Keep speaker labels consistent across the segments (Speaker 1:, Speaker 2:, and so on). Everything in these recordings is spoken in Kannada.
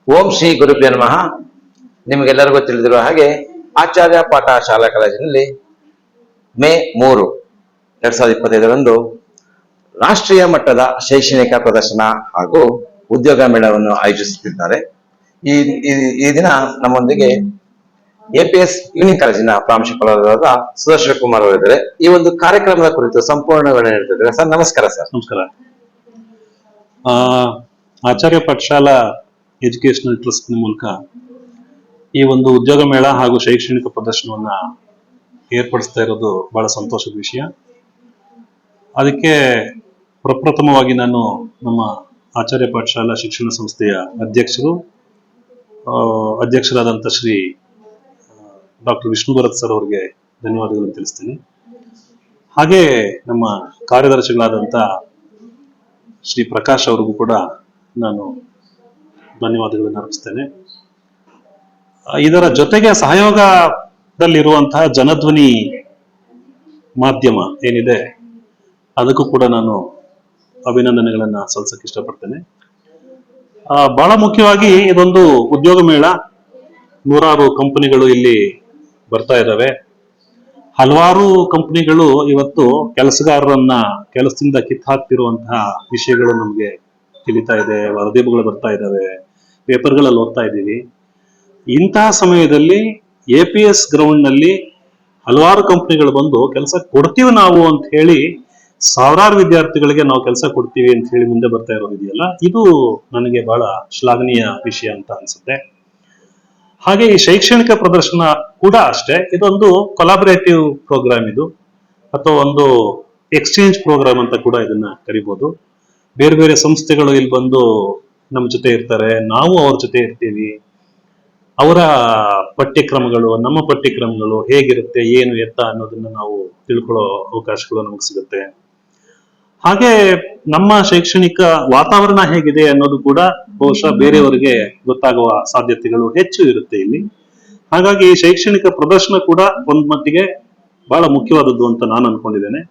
Speaker 1: ಓಂ ಶ್ರೀ ಗುರುಭ್ಯೋ ನಮಃ. ನಿಮಗೆಲ್ಲರಿಗೂ ತಿಳಿದಿರುವ ಹಾಗೆ ಆಚಾರ್ಯ ಪಾಠ ಶಾಲಾ ಕಾಲೇಜಿನಲ್ಲಿ ಮೇ 3, 2025ರಂದು ರಾಷ್ಟ್ರೀಯ ಮಟ್ಟದ ಶೈಕ್ಷಣಿಕ ಪ್ರದರ್ಶನ ಹಾಗೂ ಉದ್ಯೋಗ ಮೇಳವನ್ನು ಆಯೋಜಿಸುತ್ತಿದ್ದಾರೆ. ಈ ದಿನ ನಮ್ಮೊಂದಿಗೆ APS ಯೂನಿ ಕಾಲೇಜಿನ ಪ್ರಾಂಶುಪಾಲರಾದ ಸುದರ್ಶನ್ ಕುಮಾರ್ ಅವರಿದ್ದಾರೆ. ಈ ಒಂದು ಕಾರ್ಯಕ್ರಮದ ಕುರಿತು ಸಂಪೂರ್ಣ ವಿವರಣೆ ಹೇಳ್ತಿದ್ದಾರೆ. ಸರ್, ನಮಸ್ಕಾರ. ಸರ್,
Speaker 2: ನಮಸ್ಕಾರ. ಆಚಾರ್ಯ ಪಾಠಶಾಲಾ ಎಜುಕೇಶನಲ್ ಟ್ರಸ್ಟ್ ಮೂಲಕ ಈ ಒಂದು ಉದ್ಯೋಗ ಮೇಳ ಹಾಗೂ ಶೈಕ್ಷಣಿಕ ಪ್ರದರ್ಶನವನ್ನ ಏರ್ಪಡಿಸ್ತಾ ಇರೋದು ಬಹಳ ಸಂತೋಷದ ವಿಷಯ. ಅದಕ್ಕೆ ಪ್ರಪ್ರಥಮವಾಗಿ ನಾನು ನಮ್ಮ ಆಚಾರ್ಯ ಪಾಠಶಾಲಾ ಶಿಕ್ಷಣ ಸಂಸ್ಥೆಯ ಅಧ್ಯಕ್ಷರಾದಂಥ ಶ್ರೀ ಡಾಕ್ಟರ್ ವಿಷ್ಣು ಭರತ್ ಸರ್ ಅವರಿಗೆ ಧನ್ಯವಾದಗಳನ್ನು ತಿಳಿಸ್ತೇನೆ. ಹಾಗೆ ನಮ್ಮ ಕಾರ್ಯದರ್ಶಿಗಳಾದಂಥ ಶ್ರೀ ಪ್ರಕಾಶ್ ಅವರಿಗೂ ಕೂಡ ನಾನು ಧನ್ಯವಾದಗಳನ್ನು ಅರ್ಪಿಸ್ತೇನೆ. ಇದರ ಜೊತೆಗೆ ಸಹಯೋಗದಲ್ಲಿರುವಂತಹ ಜನಧ್ವನಿ ಮಾಧ್ಯಮ ಏನಿದೆ ಅದಕ್ಕೂ ಕೂಡ ನಾನು ಅಭಿನಂದನೆಗಳನ್ನ ಸಲ್ಲಿಸಕ್ಕೆ ಇಷ್ಟಪಡ್ತೇನೆ. ಬಹಳ ಮುಖ್ಯವಾಗಿ ಇದೊಂದು ಉದ್ಯೋಗ ಮೇಳ. 100 ಕಂಪನಿಗಳು ಇಲ್ಲಿ ಬರ್ತಾ ಇದ್ದಾವೆ. ಹಲವಾರು ಕಂಪನಿಗಳು ಇವತ್ತು ಕೆಲಸಗಾರರನ್ನ ಕೆಲಸದಿಂದ ಕಿತ್ತಾಕ್ತಿರುವಂತಹ ವಿಷಯಗಳು ನಮ್ಗೆ ತಿಳಿತಾ ಇದೆ. ವರದಿಗಳು ಬರ್ತಾ ಇದ್ದಾವೆ, ಪೇಪರ್ಗಳಲ್ಲಿ ಓದ್ತಾ ಇದ್ದೀವಿ. ಇಂತಹ ಸಮಯದಲ್ಲಿ APS ಗ್ರೌಂಡ್ ನಲ್ಲಿ ಹಲವಾರು ಕಂಪನಿಗಳು ಬಂದು ಕೆಲಸ ಕೊಡ್ತೀವಿ ನಾವು ಅಂತ ಹೇಳಿ ಸಾವಿರಾರು ವಿದ್ಯಾರ್ಥಿಗಳಿಗೆ ನಾವು ಕೆಲಸ ಕೊಡ್ತೀವಿ ಅಂತ ಹೇಳಿ ಮುಂದೆ ಬರ್ತಾ ಇರೋದಿದೆಯಲ್ಲ, ಇದು ನನಗೆ ಬಹಳ ಶ್ಲಾಘನೀಯ ವಿಷಯ ಅಂತ ಅನ್ಸುತ್ತೆ. ಹಾಗೆ ಈ ಶೈಕ್ಷಣಿಕ ಪ್ರದರ್ಶನ ಕೂಡ ಅಷ್ಟೇ, ಇದೊಂದು ಕೊಲಾಬರೇಟಿವ್ ಪ್ರೋಗ್ರಾಮ್ ಇದು, ಅಥವಾ ಒಂದು ಎಕ್ಸ್ಚೇಂಜ್ ಪ್ರೋಗ್ರಾಮ್ ಅಂತ ಕೂಡ ಇದನ್ನ ಕರಿಬಹುದು. ಬೇರೆ ಬೇರೆ ಸಂಸ್ಥೆಗಳು ಇಲ್ಲಿ ಬಂದು ನಮ್ಮ ಜೊತೆ ಇರ್ತಾರೆ, ನಾವು ಅವ್ರ ಜೊತೆ ಇರ್ತೀವಿ. ಅವರ ಪಠ್ಯಕ್ರಮಗಳು, ನಮ್ಮ ಪಠ್ಯಕ್ರಮಗಳು ಹೇಗಿರುತ್ತೆ, ಏನು ಎತ್ತ ಅನ್ನೋದನ್ನ ನಾವು ತಿಳ್ಕೊಳ್ಳೋ ಅವಕಾಶಗಳು ನಮಗೆ ಸಿಗುತ್ತೆ. ಹಾಗೆ ನಮ್ಮ ಶೈಕ್ಷಣಿಕ ವಾತಾವರಣ ಹೇಗಿದೆ ಅನ್ನೋದು ಕೂಡ ಬಹುಶಃ ಬೇರೆಯವರಿಗೆ ಗೊತ್ತಾಗುವ ಸಾಧ್ಯತೆಗಳು ಹೆಚ್ಚು ಇರುತ್ತೆ ಇಲ್ಲಿ. ಹಾಗಾಗಿ ಶೈಕ್ಷಣಿಕ ಪ್ರದರ್ಶನ ಕೂಡ ಒಂದ್ ಮಟ್ಟಿಗೆ ಬಹಳ ಮುಖ್ಯವಾದದ್ದು ಅಂತ ನಾನು ಅನ್ಕೊಂಡಿದ್ದೇನೆ.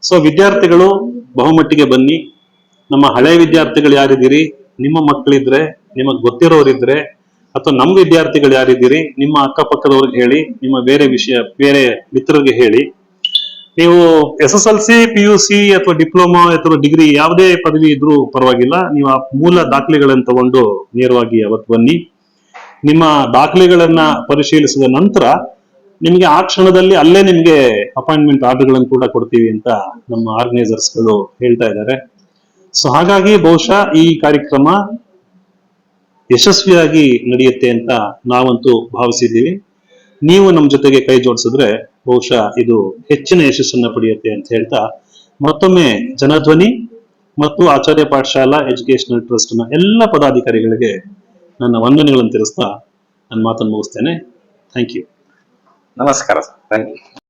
Speaker 2: ಸೊ ವಿದ್ಯಾರ್ಥಿಗಳು ಬಹುಮಟ್ಟಿಗೆ ಬನ್ನಿ. ನಮ್ಮ ಹಳೆ ವಿದ್ಯಾರ್ಥಿಗಳು ಯಾರಿದ್ದೀರಿ, ನಿಮ್ಮ ಮಕ್ಕಳಿದ್ರೆ, ನಿಮಗ್ ಗೊತ್ತಿರೋರಿದ್ರೆ, ಅಥವಾ ನಮ್ಮ ವಿದ್ಯಾರ್ಥಿಗಳು ಯಾರಿದ್ದೀರಿ, ನಿಮ್ಮ ಅಕ್ಕಪಕ್ಕದವ್ರಿಗೆ ಹೇಳಿ, ನಿಮ್ಮ ಬೇರೆ ಮಿತ್ರರಿಗೆ ಹೇಳಿ. ನೀವು SSLC, PUC ಅಥವಾ ಡಿಪ್ಲೊಮಾ ಅಥವಾ ಡಿಗ್ರಿ ಯಾವುದೇ ಪದವಿ ಇದ್ರೂ ಪರವಾಗಿಲ್ಲ, ನೀವು ಆ ಮೂಲ ದಾಖಲೆಗಳನ್ನು ತಗೊಂಡು ನೇರವಾಗಿ ಅವತ್ತು ಬನ್ನಿ. ನಿಮ್ಮ ದಾಖಲೆಗಳನ್ನ ಪರಿಶೀಲಿಸಿದ ನಂತರ ನಿಮ್ಗೆ ಆ ಕ್ಷಣದಲ್ಲಿ ಅಲ್ಲೇ ನಿಮ್ಗೆ ಅಪಾಯಿಂಟ್ಮೆಂಟ್ ಆರ್ಡರ್ಗಳನ್ನು ಕೂಡ ಕೊಡ್ತೀವಿ ಅಂತ ನಮ್ಮ ಆರ್ಗನೈಸರ್ಸ್ಗಳು ಹೇಳ್ತಾ ಇದ್ದಾರೆ. ಸೊ ಹಾಗಾಗಿ ಬಹುಶಃ ಈ ಕಾರ್ಯಕ್ರಮ ಯಶಸ್ವಿಯಾಗಿ ನಡೆಯುತ್ತೆ ಅಂತ ನಾವಂತೂ ಭಾವಿಸಿದ್ದೀವಿ. ನೀವು ನಮ್ಮ ಜೊತೆಗೆ ಕೈ ಜೋಡಿಸಿದ್ರೆ ಬಹುಶಃ ಇದು ಹೆಚ್ಚಿನ ಯಶಸ್ಸನ್ನ ಪಡೆಯುತ್ತೆ ಅಂತ ಹೇಳ್ತಾ, ಮತ್ತೊಮ್ಮೆ ಜನಧ್ವನಿ ಮತ್ತು ಆಚಾರ್ಯ ಪಾಠಶಾಲಾ ಎಜುಕೇಶನಲ್ ಟ್ರಸ್ಟ್ ನ ಎಲ್ಲ ಪದಾಧಿಕಾರಿಗಳಿಗೆ ನನ್ನ ವಂದನೆಗಳನ್ನು ತಿಳಿಸ್ತಾ ನನ್ನ ಮಾತನ್ನು ಮುಗಿಸ್ತೇನೆ. Thank you.
Speaker 1: ನಮಸ್ಕಾರ. Thank you.